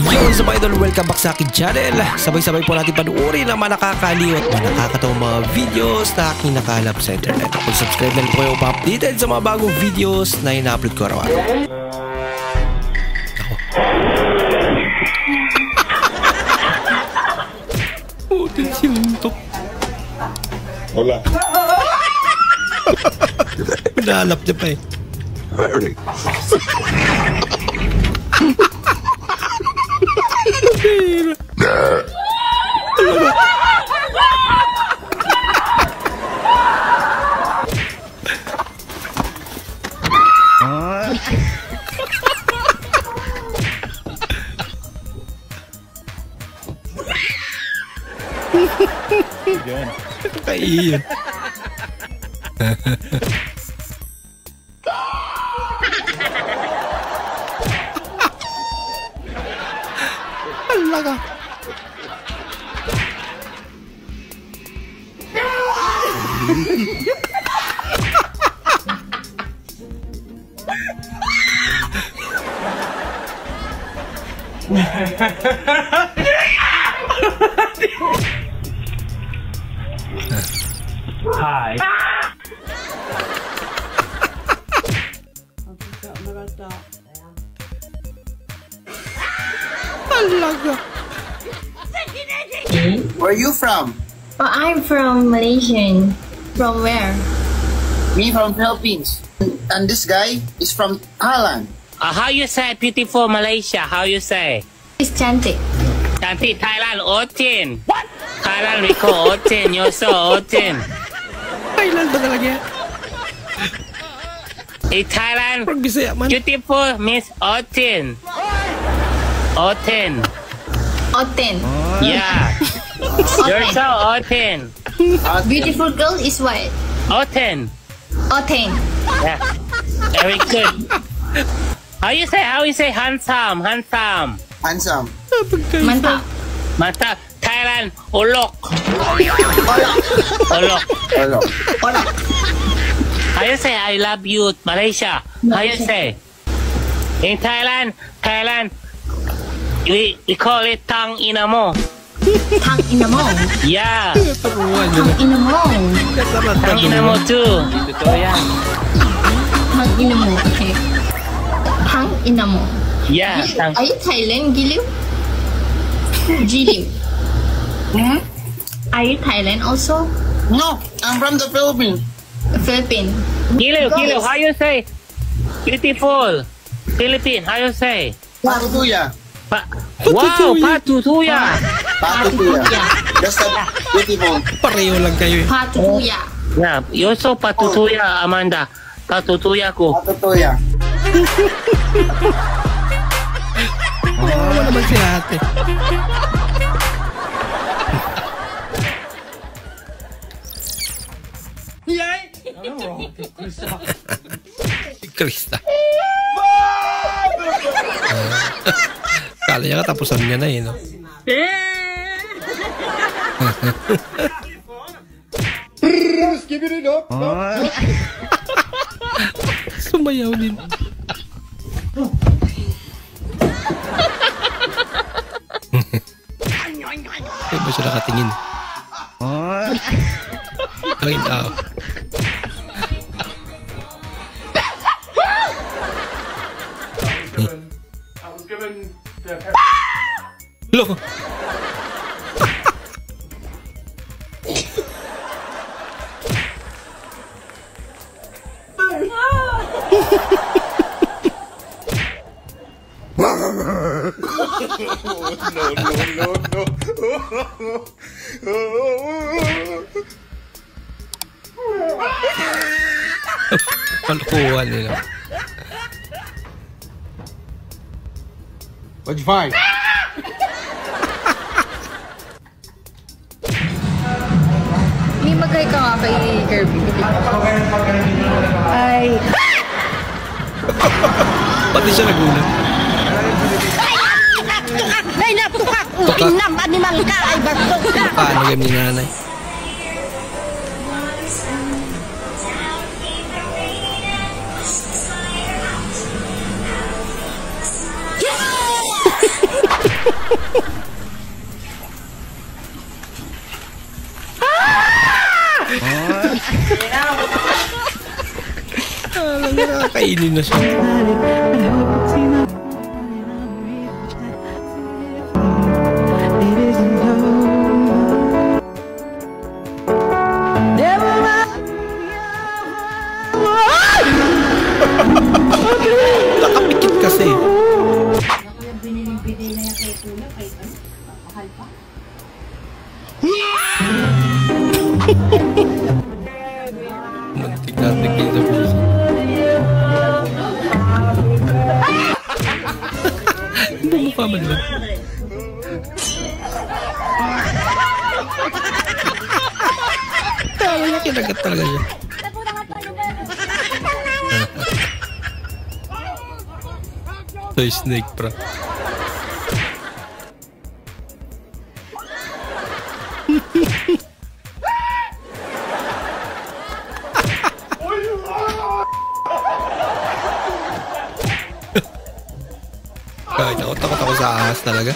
Yun sa mga idol, welcome back sa akin channel. Sabay-sabay po natin panuorin ang mga nakakaliw at mga nakakatawang mga videos na aking nakalap sa internet. Kung subscribe na rin po kayo pa-updated sa mga bagong videos na ina-upload ko araw-araw. Oh, din si Muntok. Hola. Pinahalap niya pa eh. Very. Kaiyan. Alaga. Hi. Alaga. Where are you from? Oh, I'm from Malaysia. From where? Me from Philippines. And this guy is from Thailand. How you say beautiful Malaysia? How you say? It's Chantik. Cantik Thailand, Otin. What? Thailand we call Otin. You're so Otin. Thailand ba talaga yan? In Thailand, Parang Bisaya man. beautiful means Otin. Otin. Oten. Yeah. You're so Otin. Beautiful girl is what? Otin. Oten. Yeah. Very good. How you say handsome? Handsome. Handsome. Mantap. Mantap. Thailand, Olok. Olok. Hello. Hola. How you say I love you, Malaysia? How you say? In Thailand, we call it tang inamo. Tang inamo. Yeah, Turuan Tang yun. inamo. tang inamo too. Ito yan. Tang inamo. Okay. Tang inamo. Yeah, tang. Are you Thailand, Giliu? Giliu. Are you Thailand also? No, I'm from the Philippines. Philippines. Kilo, how you say? Beautiful. Philippine, how you say? Patutuya. Wow, patutuya. Patutuya. That's a beautiful. Pareho lang kayo eh. Patutuya. Yeah, you're so patutuya, Amanda. Patutuya ko. Patutuya. Kawawa naman si ate. Si Krista. Kala niya katapusan niya na eh, no? Sumayaw din. Ay ba siya nakatingin? Ay, tao. Lo. Palukuhan nila. What'd you find? May mag-hi ka nga kay Kirby. Ay. Pati siya nagulat. Ay, natukak! Tukak. Inam, animal ka! Ay, bastos ka! Paano game ni nanay? Nakakainin na siya. Nakapikit kasi. Mantik na tigil sa puso. Bumukha man lang. Kaya kinagat talaga siya. Toy snake pra. Kaya takot ako sa ahas talaga.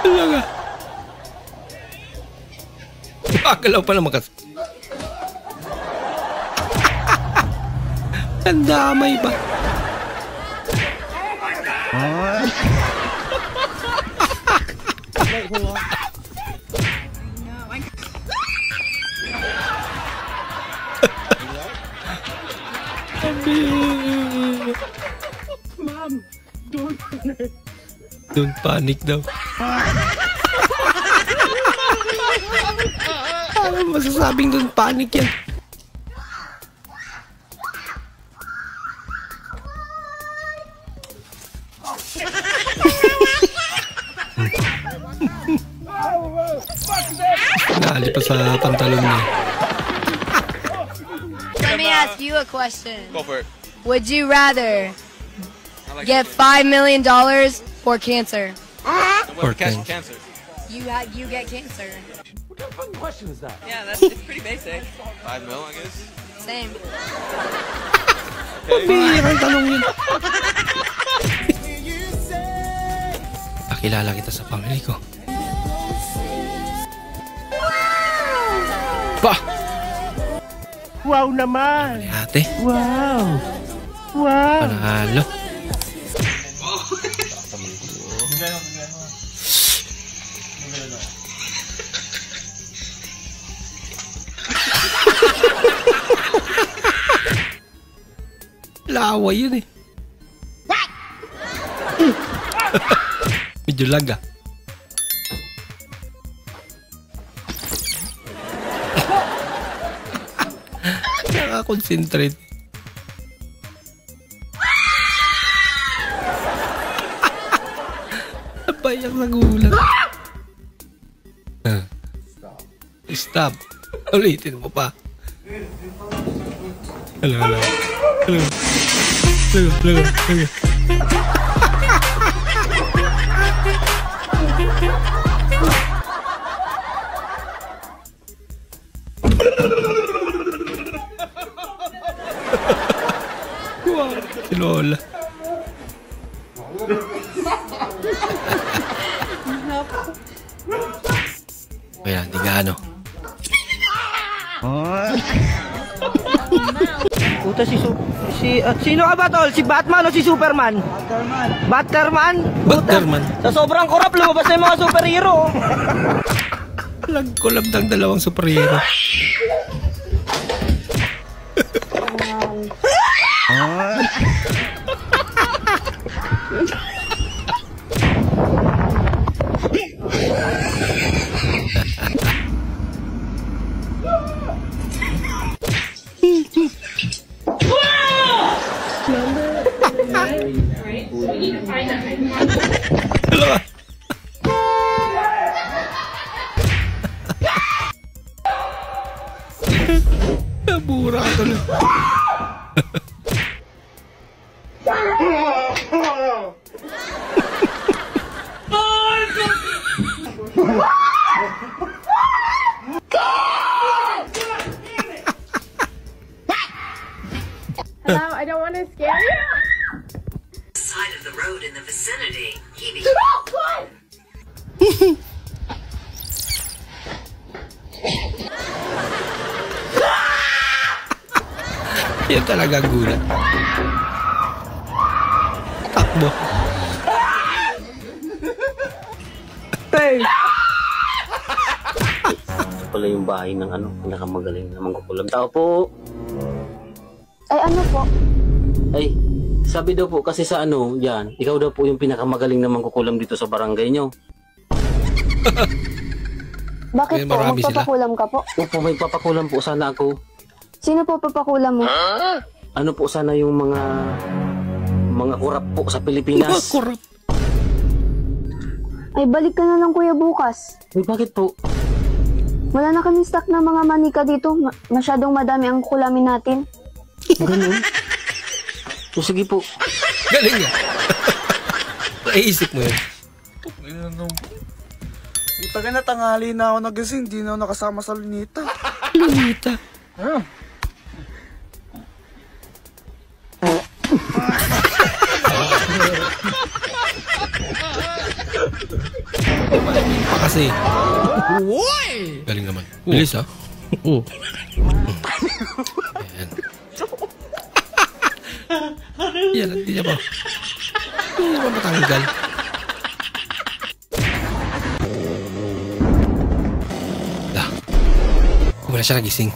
Talaga. Makakalaw pa naman kasi. Ang damay ba? Mom, don't panic. Don't panic daw. Ano masasabing don't panic yan? Naali pa sa pantalon niya. Let me ask you a question. Go for it. Would you rather get $5 million or cancer? Or Cancer. You get cancer. What kind of fucking question is that? Yeah, it's pretty basic. 5 mil, I guess. Same. Pabirang tanong yun. Pakilala kita sa family ko. Bah! Wow naman. Ate, Wow. Wow. panalo. Laway yun eh. Medyo lag ah. Nakakonsentrate. Nabayak na gulat. Stop. Ulitin mo pa. Hello. Wow, si Lola. Kaya hindi gaano. Puta sino ka ba tol? Si Batman o si Superman? Batman. Batman. Sa sobrang korap lumabas na yung mga superhero. Nagkulab ng dalawang superhero. Dalawa. Nabura ka na. Hello, I don't want to scare you. Side of the road in the vicinity. He Yan talaga gulat. Takbo. Hey! Pala yung bahay ng pinakamagaling na mangkukulam. Tao po. Ay, ano po? Ay, sabi daw po kasi sa yan, ikaw daw po yung pinakamagaling na mangkukulam dito sa barangay nyo. Bakit po? Marami sila. Magpapakulam ka po? Opo, may papakulam po sana ako. Sino po papakulam mo? Ano po sana yung mga kurap po sa Pilipinas? Kurap. Ay, balik ka na lang kuya bukas. Ay, bakit po? Wala na kami stock na mga manika dito. Masyadong madami ang kulamin natin. Ganun. O sige po. Galing niya. Naisip mo yun. Puta ka na, tanghali na ako nagising. Di na ako nakasama sa Lunita. Lunita. Pa kasi. Galing naman. Bilis ha. Oo. Yan, hindi niya ba? Hindi niya ba matanggal? Wala siya nagising.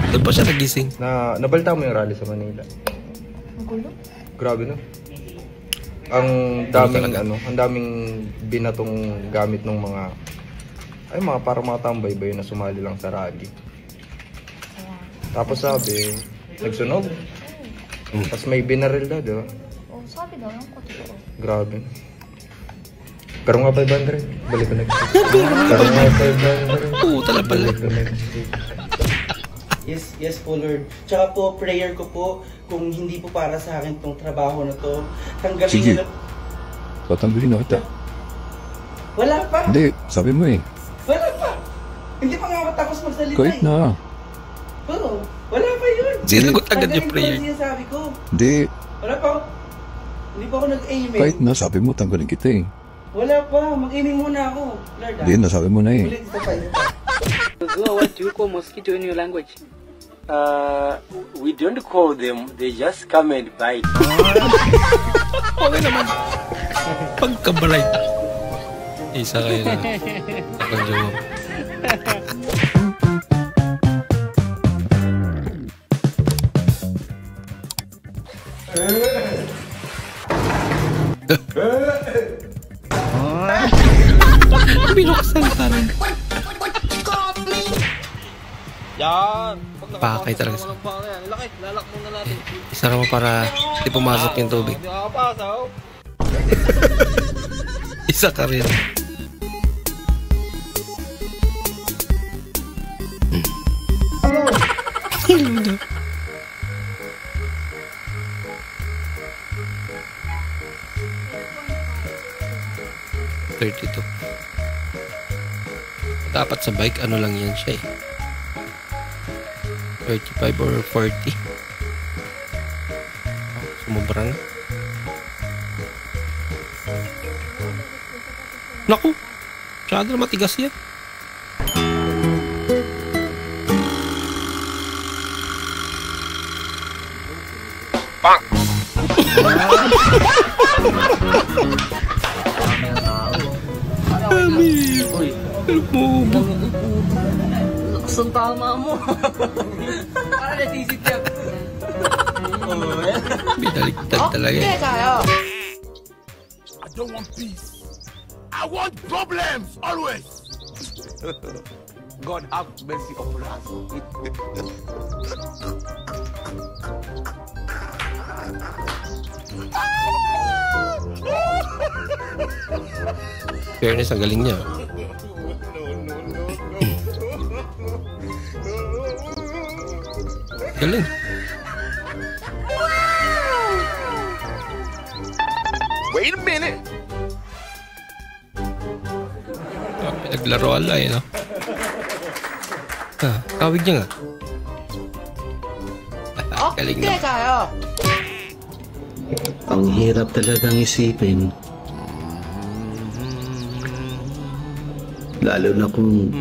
Doon pa siya nagising. Nabalta mo yung rally sa Manila? Grabe no? Ang daming binatong gamit ng mga para mga tambay-bay na sumali lang sa rally. Tapos sabi, nagsunog. Tapos may binaril daw, di ba? Oh, sabi daw, yung totoo. Grabe. Karong nga 500. Balik ko next week. Karong nga 500. Oo, talaga pala. Balik ko next week. Yes po Lord. Tsaka po, prayer ko po, kung hindi po para sa akin tong trabaho na to, tanggalin Sige. nila. Tatanggalin na kita. Wala pa. Hindi, sabi mo eh. Wala pa. Hindi pa nga ako tapos magsalita Kahit na. Oo, wala pa yun. Sinagot agad yung prayer. Tanggalin ko ang sinasabi ko. Hindi, Wala pa ako. Hindi pa ako nag-aiming. kahit na sabi mo tanggalin kita eh. Wala pa. Mag-aiming muna ako. Lord, Hindi, nasabi mo na eh. Ulit, isa pa. What do you call mosquito in your language? We don't call them, they just come and bite. Okay naman. Pagkabalay. Isa kayo na. Akong jowa. Binuksan pa rin. Yan. Pakay talaga. Lalak muna natin. Isara mo para di pumasok yung tubig. Isa ka rin. Hello. 32. Dapat sa bike, ano lang yan siya eh. 35 or 40. Sumubra na. Naku! Masyado na matigas yan. Bang! Mami! Help mo! Lakas ang tama mo. Para nasisit yan. Binaligtad talaga eh. I don't want peace. I want problems always. God have mercy upon us. Fairness, ang galing niya. Galing. Wait a minute. Naglaro ala eh, no? Kawig niya nga. Galing na. tayo. Ang hirap talagang isipin. Lalo na kung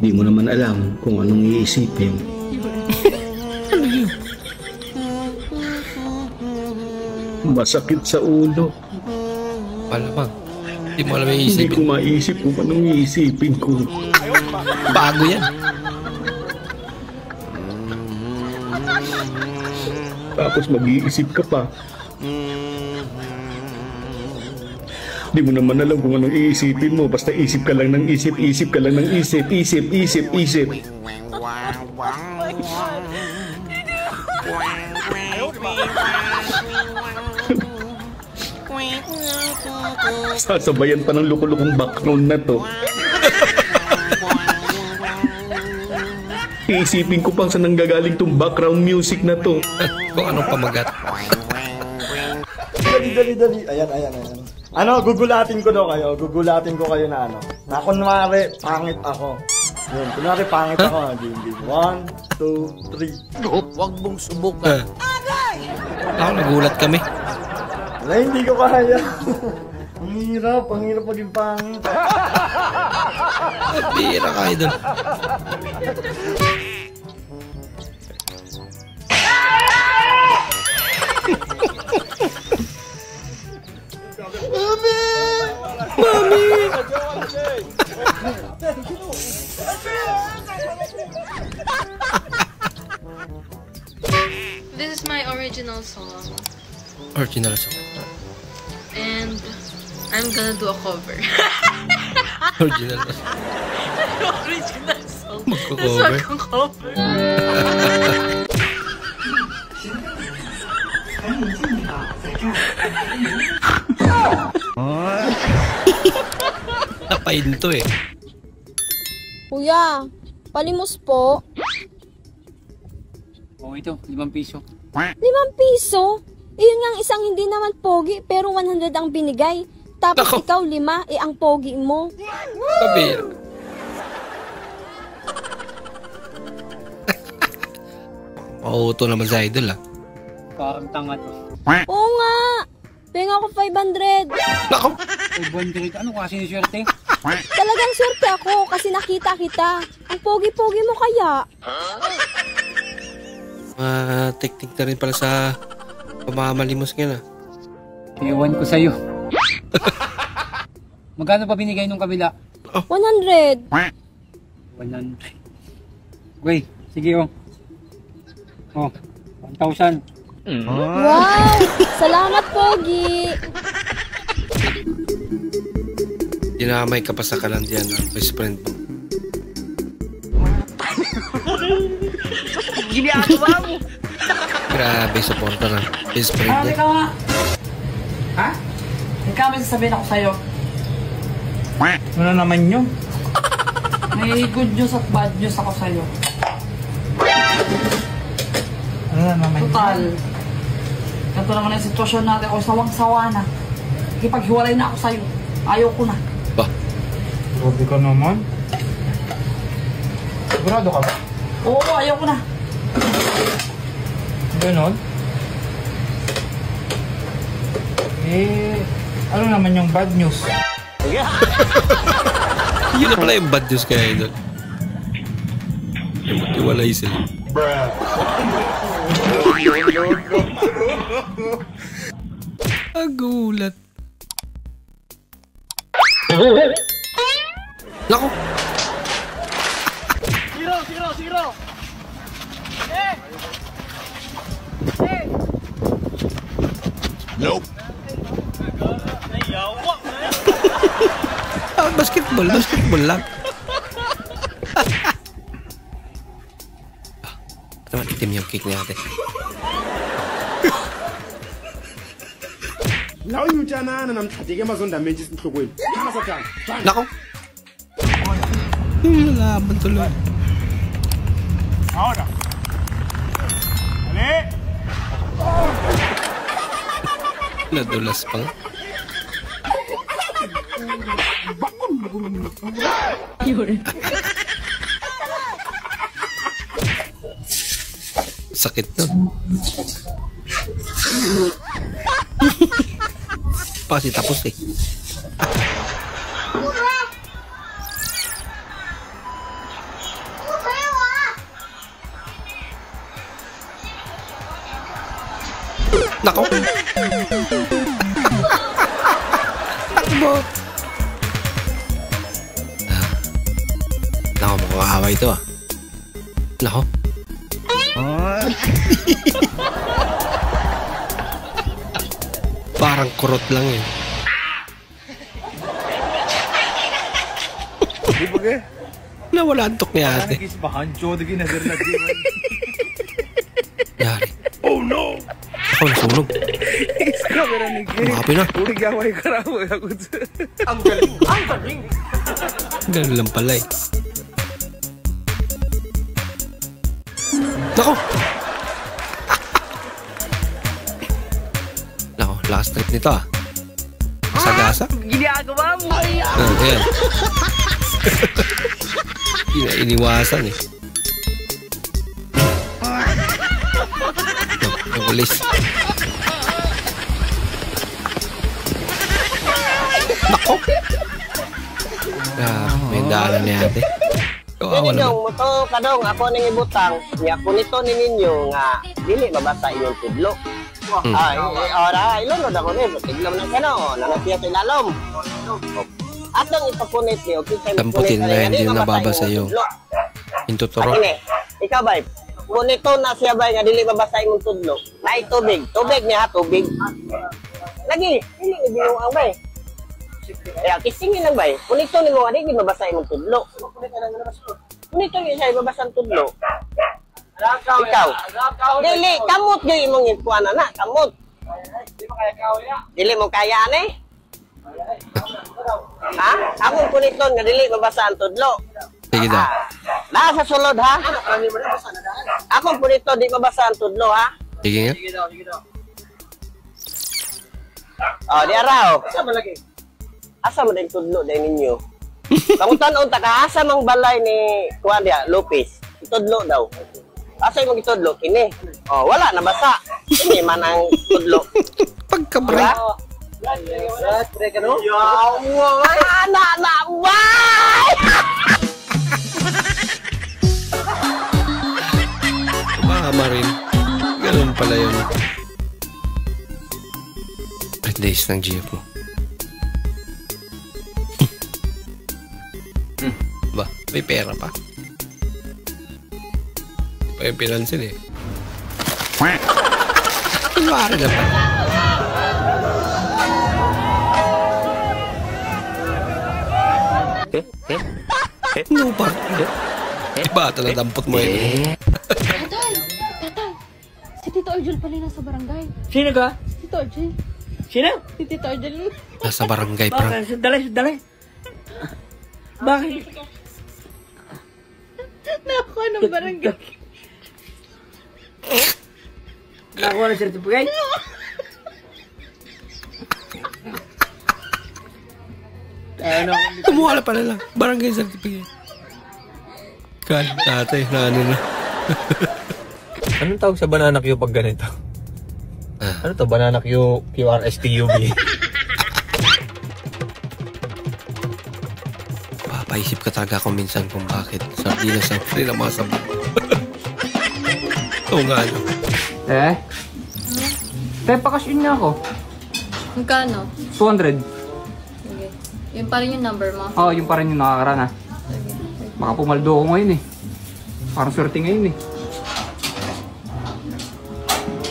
di mo naman alam kung anong iisipin. Masakit sa ulo. Malamang. Hindi mo alam yung iisipin. Hindi ko maisip kung anong iisipin ko. Bago yan. Tapos mag-iisip ka pa. Di mo naman alam kung anong iisipin mo. Basta isip ka lang ng isip, isip ka lang ng isip, isip, isip, isip. Sasabayan pa ng lukulukong background na to. Iisipin ko pang saan nanggagaling tong background music na to. Kung anong pamagat. Dali. Ayan. Ano, gugulatin ko daw kayo. Gugulatin ko kayo na ano. Na kunwari, pangit ako. Yun, kunwari pangit ako. Game. 1, 2, 3. Huwag mong subukan. Ako, nagulat kami. Wala, hindi ko kaya. Ang hirap maging pangit. Bira kayo dun. This is my original song. Original song. And I'm gonna do a cover. Original song. Original song. Magko-cover? Magko-cover. Napain to eh. Kuya, palimos po. Oh, ito, 5 piso. 5 piso? Iyon nga isang hindi naman pogi, pero 100 ang binigay. Tapos ikaw 5, ang pogi mo. Pabira. Pauto naman sa idol ah. Parang tanga to. Oo nga. Penga ko 500. Nako. 500? Ano kasi yung swerte? Talagang swerte ako kasi nakita kita. Ang pogi-pogi mo kaya. Teknik na rin pala sa pamamalimos nga na. Ewan ko sa'yo. Magkano pa binigay nung kabila? 100. 100. Wait, sige oh. Oh, 1,000. Wow! Salamat, Pogi! Dinamay ka pa sa kalandian ng best friend mo. Ginagawa mo! Grabe, supporta ng best friend Ano niya. ka nga? Ha? Ikaw may sasabihin ako sa'yo. Ano naman yun? May good news at bad news ako sa'yo. Ano naman yun? Total. Ganito naman ang sitwasyon natin. Ako sawang-sawa na. Ikipaghiwalay na ako sa'yo. Ayaw ko na. Ba? Grabe ka naman. Sigurado ka ba? Oo, ayaw ko na. Ganon? Eh, ano naman yung bad news? Yun na pala yung bad news kaya idol. Iwalay sila. Agulat. Nako. Zero. Nope. Basketball lang. Naman itim yung cake natin. Lawa yung mchana na namtatige mazonda menjis nhlokweni. Nako. Laban tuloy. Ahora. Ale. Nadulas pang. Sakit nun. Pasi tapos eh. Nako. Takbo. Nako, makakaway ito ah. Nako. Parang kurot lang eh. Di ba ke? Nawala antok ni ate. Yari. Oh no! Ako nasunog. Makapi na. Ang galing! Ang galing! Ganun lang pala eh. Nako! Nako, last trip nito ah. Sagasa? Ginagawa mo! Ayan. Iniwasan eh. Ang ulis. Nako! May daanan ni ate. Kawawa naman. Ninyong moto kadong ako ning ibutang nya kunito ni ninyo nga dili mabasa inyong tudlo. Ay, ora ilunod ako ni tiglam na kano nanatiya sa ilalom. Atong ipapunit niyo kita Tamputin na hindi nababasa yung intuturo. Ikaw bay, kunito na siya bay nga dili mabasa imong tudlo. Nay tubig, tubig niya tubig. Lagi, dili ni binuang bay. Kaya kisingin lang bay. Kunito ni mo adi mabasa imong tudlo. Kunito ni siya mabasa ang tudlo. Ikaw. Dili kamot gyud imong ikuan na, kamot. Dili mo kaya ani? Ha? Ako kunito nga dili mabasa ang tudlo. Sige daw. Nasa sulod ha. Ako punito di mabasa ang tudlo ha. Sige nga. Oh, di araw. Asa mo din tudlo din ninyo? Pangutan-on ta ka asa mang balay ni kuan dia Lopez. Tudlo daw. Asa imong tudlo kini? Oh, wala na basa. Kini man ang tudlo. Pagka-break. Break ano? Ya Allah. Na why? Mama rin. Ganun pala yun. Days ng GF mo. Ba, may pera pa. Pa yung pinansin eh. Mara na pa. No pa. Iba ito na dampot mo eh. Tatay! Si Tito Arjun pala nasa barangay. Sino ka? Si Tito Arjun. Sino? Si Tito Arjun. Nasa barangay pa. Bakit? Dali. Bakit? Nakuha ng barangay. Nakuha ng certificate? Kumuha na pala lang. Barangay certificate. Kan, tatay, na ano na. Anong tawag sa banana Q pag ganito? Ano to? Banana Q, QRSTUV. Papaisip ka talaga kung minsan kung bakit sardinas ang free na mga sabon. Oo nga, ano. Pakasyon niya ako. Magkano? 200. Sige. Yun pa rin yung number mo. Oo, yung pa rin yung nakakarana. Baka pumaldo ako ngayon eh. Parang swerte ngayon eh.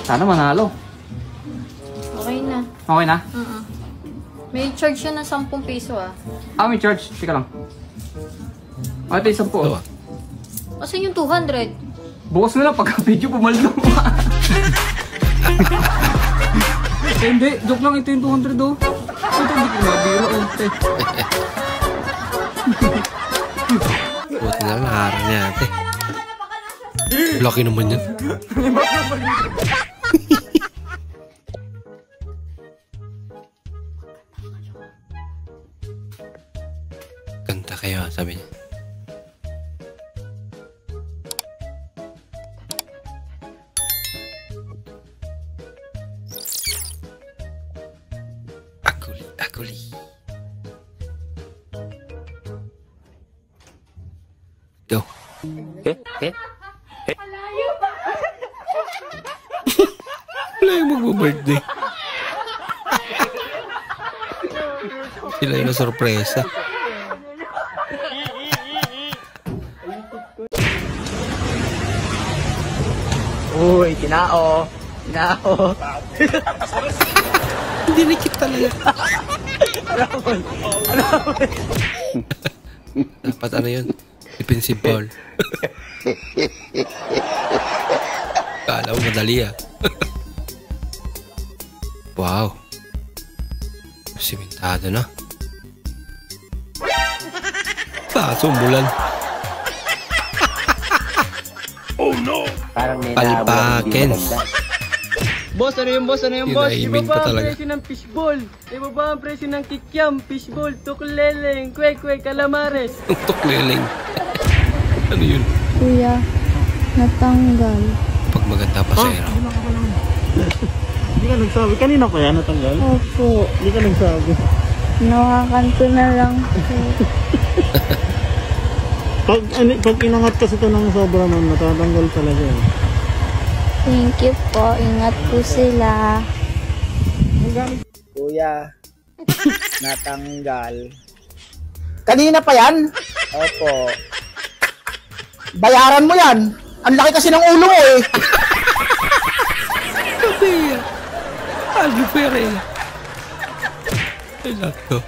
Sana manalo. Okay na. Okay na? May charge siya ng 10 piso ah. May charge. Teka lang. Ito yung 10. Kasi yung 200. Bukas na lang pagka-video pumaldo. Hindi, joke lang ito yung 200 oh. Ito hindi ko mabiro oh. Buti na lang, harang niya ate. Laki naman yan. Broccoli. Go. Wala yung magbo-birthday. Sila yung sorpresa. Uy, kinao. Kinao. Hindi nakit talaga. Dapat ano yun? Defensive ball. Kala mo madali ah. Wow. Simentado na. Sumbulan. Oh no! Palpakens. Boss, ano yung boss? Ano yung boss? Kinaimin pa Ibaba ang talaga. presyo ng fishball. Ibaba ang presyo ng kikiam, fishball, tukleleng, kwek-kwek, calamares. Tukleleng. Ano yun? Kuya, natanggal. Pag maganda pa sa'yo. Hindi ka nagsabi. Kanina pa yan natanggal? Opo. Hindi ka nagsabi. Nakakanto na lang po. Pag inangat kasi ito ng sobra man, natatanggal talaga. Thank you po. Ingat po sila. Kuya, natanggal. Kanina pa yan? Opo. Bayaran mo yan. Ang laki kasi ng ulo mo eh. Kapia. Algo pere. Ay, lako.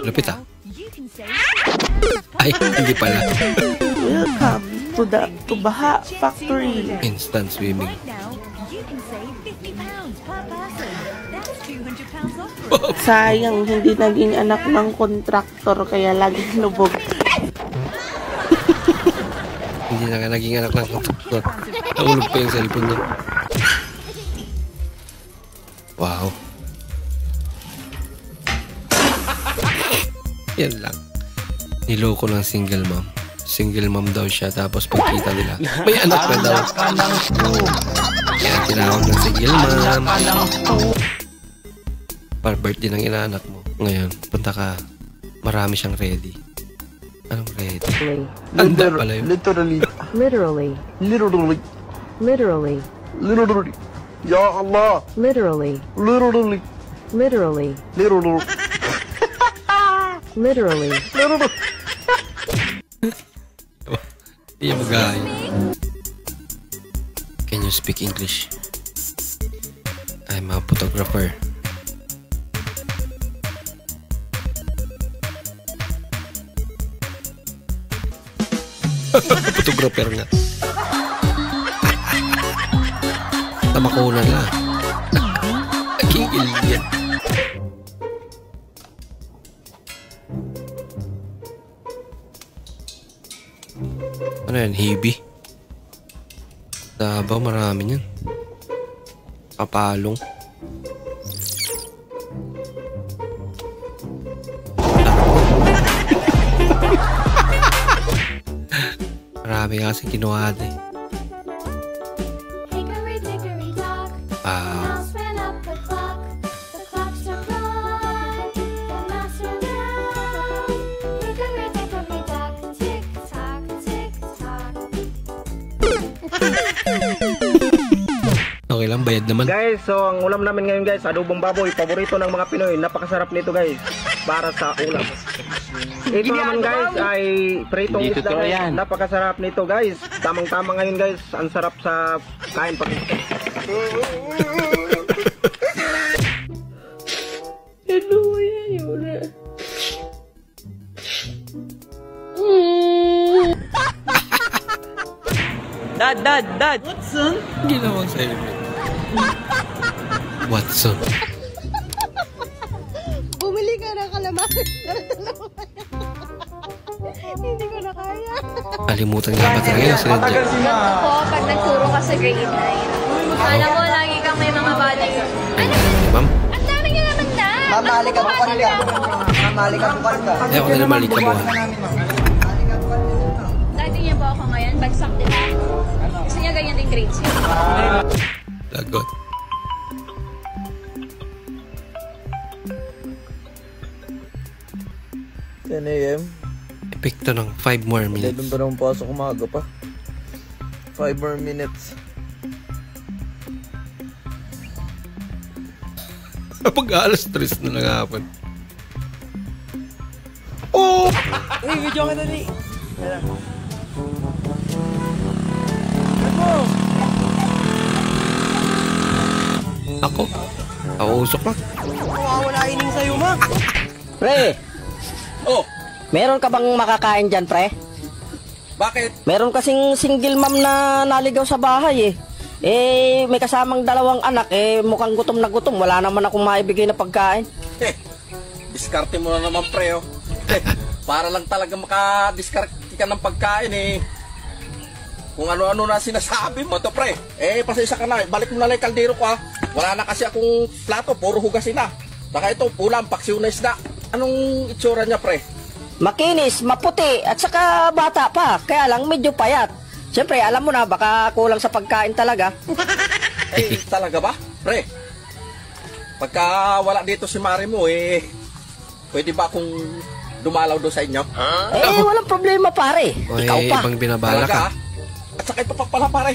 Lapit ah. Ay, hindi pala. Welcome to Baha Factory. Instant swimming. Sayang, hindi naging anak ng kontraktor kaya laging lubog. Hindi na nga naging anak ng kontraktor. Naulog pa yung cellphone niya. Wow. Yan lang. Niloko ng single mom. Single mom daw siya, tapos pagkita nila, may anak na daw. Kaya tinawag ng single mom. Para birthday ng inaanak mo. Ngayon, punta ka. Marami siyang ready. Anong ready? Handa pala yun. Literally. Ya Allah. Literally. Iya mag-aay. Can you speak English? I'm a photographer. Photographer nga. Tamakunan lang. Naging alien. Ano yan? Hibi? Dabaw, marami yan. Papalong. Marami kasi kinuha eh. Wow. Okay lang, bayad naman. Guys, so ang ulam namin ngayon guys, adobong baboy, paborito ng mga Pinoy. Napakasarap nito guys, para sa ulam. Ito naman guys ay pritong isda guys. Napakasarap nito guys. Tamang-tama ngayon guys, ang sarap sa kain pag Dad! Watson? Ginawa sa'yo. Watson. Bumili ka ng kalamansi. Hindi ko na kaya. Kalimutan nga ba talaga yun? Ganito po, pag nagturo ka sa grade 9. Alam mo, lagi kang may mga bading. Ano naman, ma'am? Ang dami niya naman na! Mamali ka bukan ka. Mamali ka bukan ka. Hindi ako na mali ka mo. Dati niya po ako ngayon, bagsak din ako. Gusto niya ganyan din grades yun. Lagot. Epekto ng 5 more minutes. 11 pa naman pasok, umaga pa. 5 more minutes. Pag alas 3 na lang hapon. Oh! Uy, video ka na ni. Ako? Usok lang. Wala ining sa'yo, ma. Pre! Oh! Meron ka bang makakain dyan, pre? Bakit? Meron kasing single mom na naligaw sa bahay may kasamang 2 anak, mukhang gutom na gutom. Wala naman akong maibigay na pagkain. Diskarte mo na naman, pre, oh. Para lang talaga makadiskarte ka ng pagkain, Kung ano-ano na sinasabi mo to, pre. Pasensya ka na. Balik mo na lang yung kaldero ko, ha. Wala na kasi akong plato. Puro hugasin na. Saka ito, pulang, paksiw na isda. Anong itsura niya, pre? Makinis, maputi, at saka bata pa. Kaya lang medyo payat. Siyempre, alam mo na, baka kulang sa pagkain talaga. Talaga ba, pre? Pagka wala dito si Mari mo, pwede ba akong dumalaw doon sa inyo? Walang problema, pare. Ikaw pa. Ibang binabala ka. At saka ito pa pala, pare.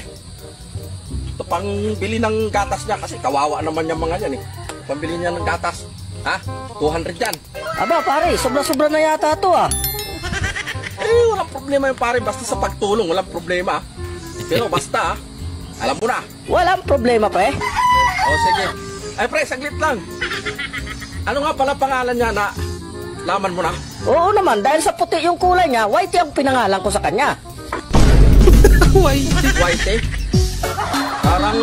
Ito pang bili ng gatas niya kasi kawawa naman yung mga yan, Pambili niya ng gatas. 200 yan. Aba, pare, sobra-sobra na yata ito, walang problema yung pare. Basta sa pagtulong, walang problema. Pero basta, alam mo na. Walang problema, pre. Sige. Ay, pre, saglit lang. Ano nga pala pangalan niya na laman mo na? Oo naman, dahil sa puti yung kulay niya, Whitey ang pinangalan ko sa kanya. Whitey? Whitey? Parang...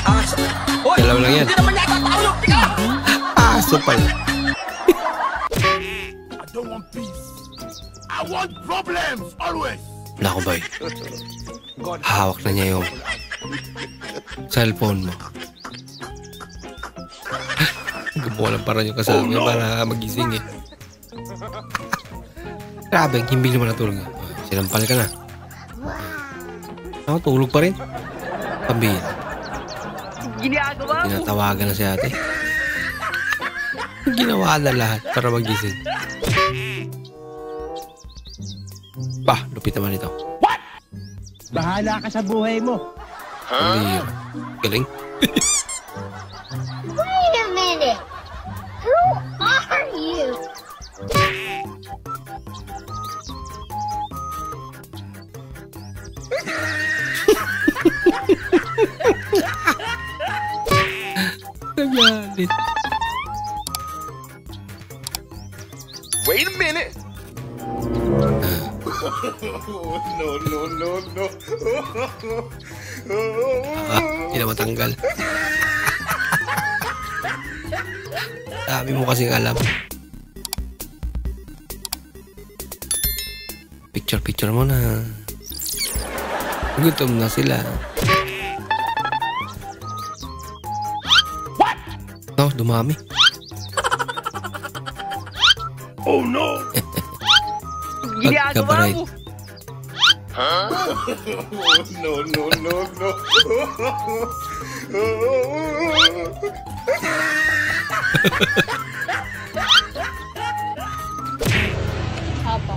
aso. Hoy! Dalaw lang yan. Hindi naman yata tao! Aso pala. I don't want peace. I want problems always. Naku, boy. Hawak na niya yung cellphone mo. Gumawa lang parang yung kasama niya para magising, Grabe, ang himbing naman natulog niya. Sinampal ka na. Ako, tulog pa rin. Pambihira. Ginagawa mo? Tinatawagan na si ate. Ginawa na lahat para magising. Lupit naman ito. What? Bahala ka sa buhay mo. Pambihira. Galing. Wait a minute. Who are you? Nagalit. Wait a minute. No. Hindi na matanggal. Sabi mo kasing alam. Picture mo na. Gutom na sila. What? Dumami. Oh no. Ginagawa mo. No. Apa?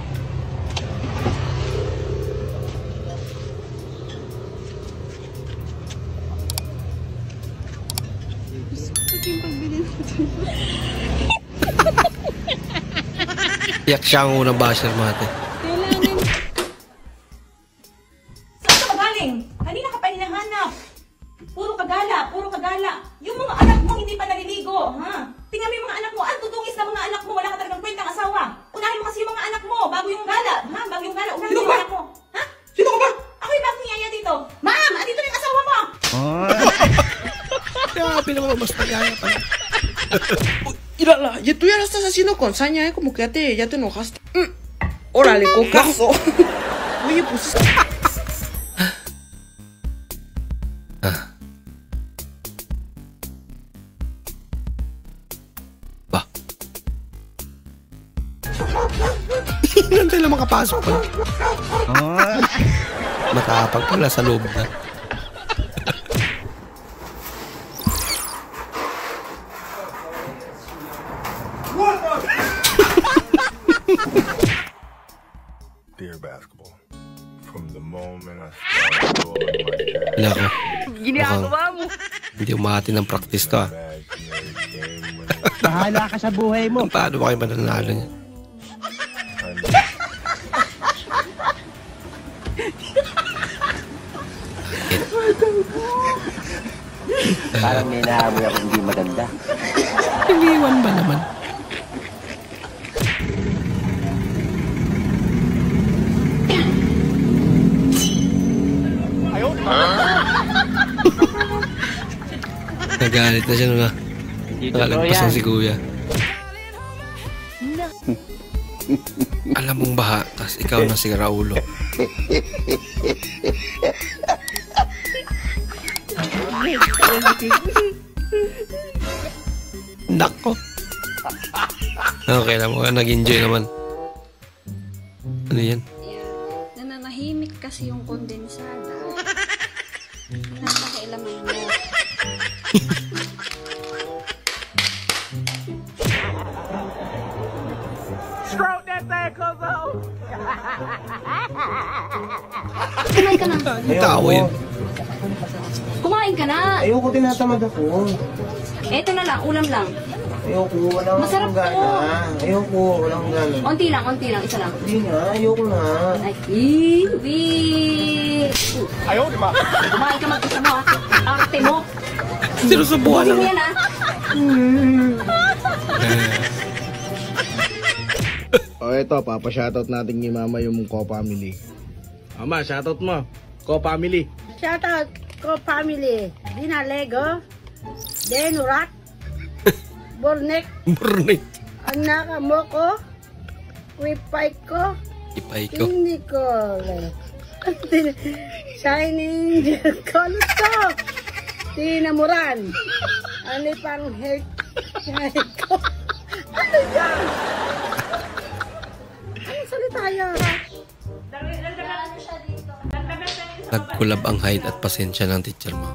Yak siya ang unang basher mo ate. Saan ka magaling? Kanina ka pa hinahanap. Puro kagala. Yung mga anak mo hindi pa naliligo, ha? Tingnan mo yung mga anak mo. Ang tutungis na mga anak mo. Wala ka talagang kwentang asawa. Unahin mo kasi yung mga anak mo bago yung gala. Ha? Bago yung gala. Unahin mo yung anak mo. Ha? Sino ka ba? Ako yung bagong yaya dito. Ma'am, andito na yung asawa mo. Grabe naman, mas nagaya pa. いらら、ya tú ya estás haciendo con saña, como que ya te enojaste. Órale, cocazo. Oye, pues... Nantay lang makapasok pa. Matapag pala sa loob na. Nako. Ginagawa mo. Hindi umahati ng practice to, ah. Bahala ka sa buhay mo. Paano ba kayo mananalo niya? Parang may nahamoy ako hindi maganda. Iniwan ba naman? Nagalit na siya nung nakalagpasan si kuya. Alam mong baha, tas ikaw na si Raulo. Nako. Okay lang mo, nag-enjoy naman. Ano yan? Nananahimik kasi yung kondensada. Napakailaman mo. Stroke that thing, Kozo! Kumain ka na. Tao yun. Kumain ka na. Ayoko, tinatamad ako. Eto na lang, ulam lang. Ayoko, walang Masarap gana. to. Ayoko, walang gana. Onti lang, isa lang. Hindi nga, ayoko na. Ay, ayaw, di ba? Kumain ka mag-isa mo, ha? Arte mo. Sinusubuhan Busin mo lang. yan, ha? O eto, papa-shoutout natin ni Mama yung Ko-Family. Mama, shoutout mo. Ko-Family. Shoutout ko family. Dina Lego. Denurat. Bornek. Burnik. Anak mo ko. Wipay ko. Ipay ko. Hindi ko. Shining Kolso. Tinamuran. Ano pang hate ko? Ano yan? Anong salita yan? Nagkulab ang height at pasensya ng teacher mo.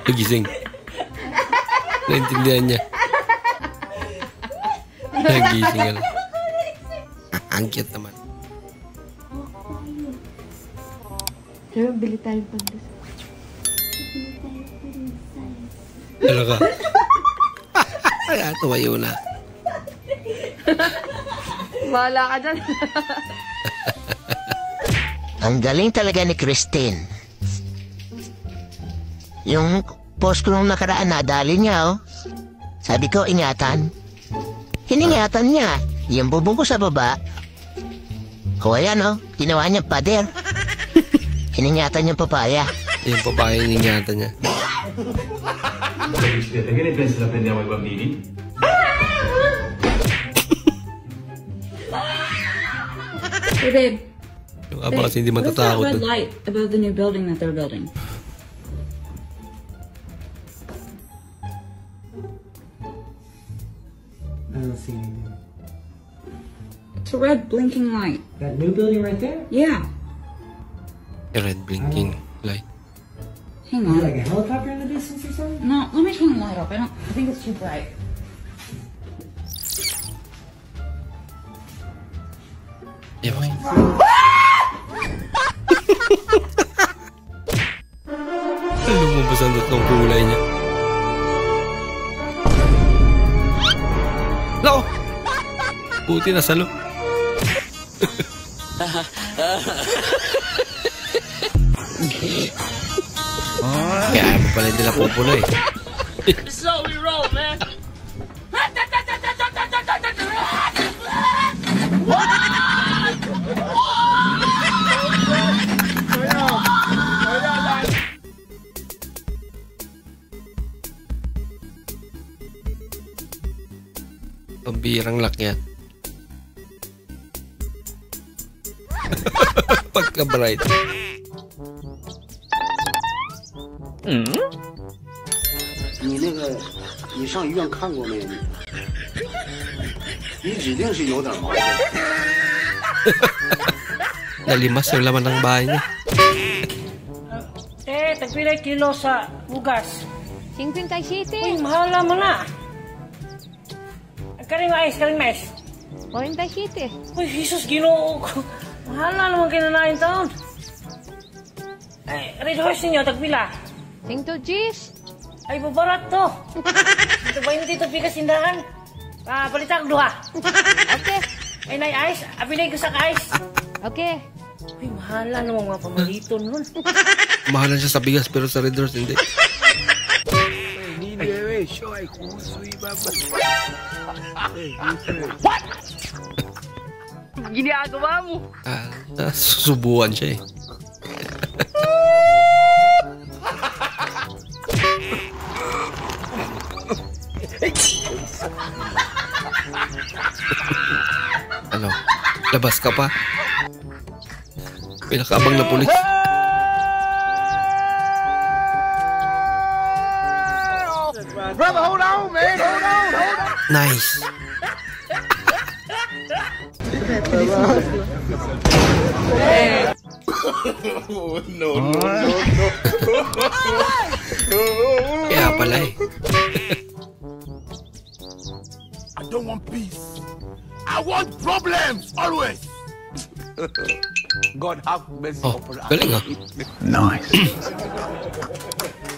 Nagising. Naintindihan niya. Nagising ka lang. Ang cute naman. Pero bili tayo pagdasal. Talaga. Kaya tumayo na. Bahala ka dyan. Ang galing talaga ni Christine. Yung post ko nung nakaraan, nadali niya, oh. Sabi ko, ingatan. Hiningatan niya. Yung bubong ko sa baba. O ayan, oh. Ginawa niya pader. Hiningatan yung papaya. Yung papaya hiningatan niya. Che ne pensi la prendiamo ai bambini? Hey, babe. Yung aba kasi hindi matatakot. What's that red light about the new building that they're building? I don't see anything. It's a red blinking light. That new building right there? Yeah. A red blinking light. Hang Is on. it like a helicopter in the distance or something? No, let me turn the light off. I think it's too bright. Lumabas ang tatlong kulay niya. Nako! Buti na salo. Kaya mo pala hindi na pupulo eh. So we roll, man. Pambirang lakyan. Pagka-bright. 你那个，你上医院看过没？你指定是有点毛病。 Nalimas yung laman ng bahay niya. Tagpilay kilo sa bugas. 57. Uy, mahal naman na. Karing mais. 47. Uy, Jesus, ginoo ko. Mahal na naman kinanain taon. Red horse ninyo, tagpila. 110. Ay, babarat to. Ito ba yung dito pikas sindahan? Palita ko duha. Okay. Ay, nay ice. Apilay ko sa ice. Okay. Uy, mahal na naman mga pamaliton nun. Mahalan siya sa bigas pero sa Red Horse hindi. What? Ginagawa mo? Susubuan siya eh. Ano? Labas ka pa? Pinakaabang na pulis. Brother, hold on, man. Hold on. Nice. No. Kaya pala eh. I don't want peace. I want problems always. God have mercy upon us. Galing ah. Nice.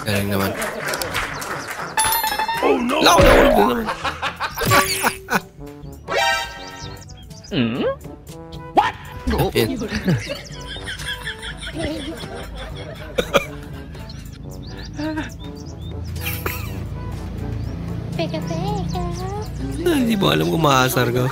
Galing naman. Oh no! No. What? Hindi mo alam kung maasar ka.